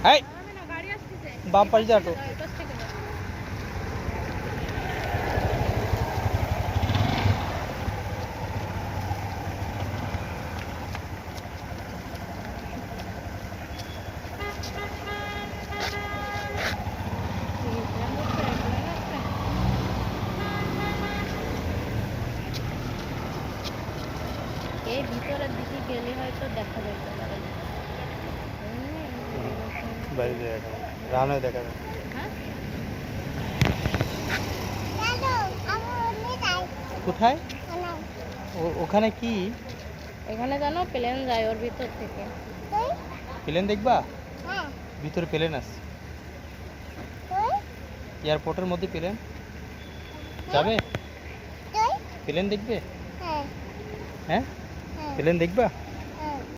এই বাম পাশে যা তো। এই ভিতরের দিকে গেলে হয়তো দেখা যেতে পারে। বাইরে দেখা রানে দেখা যায়। কোথায়? ওখানে কি? এখানে জানো প্লেন যায় ওর ভিতর থেকে। প্লেন দেখবা? ভিতরে প্লেন আছে। এয়ারপোর্টের মধ্যে প্লেন যাবে? প্লেন দেখবে? হ্যাঁ প্লেন দেখবা?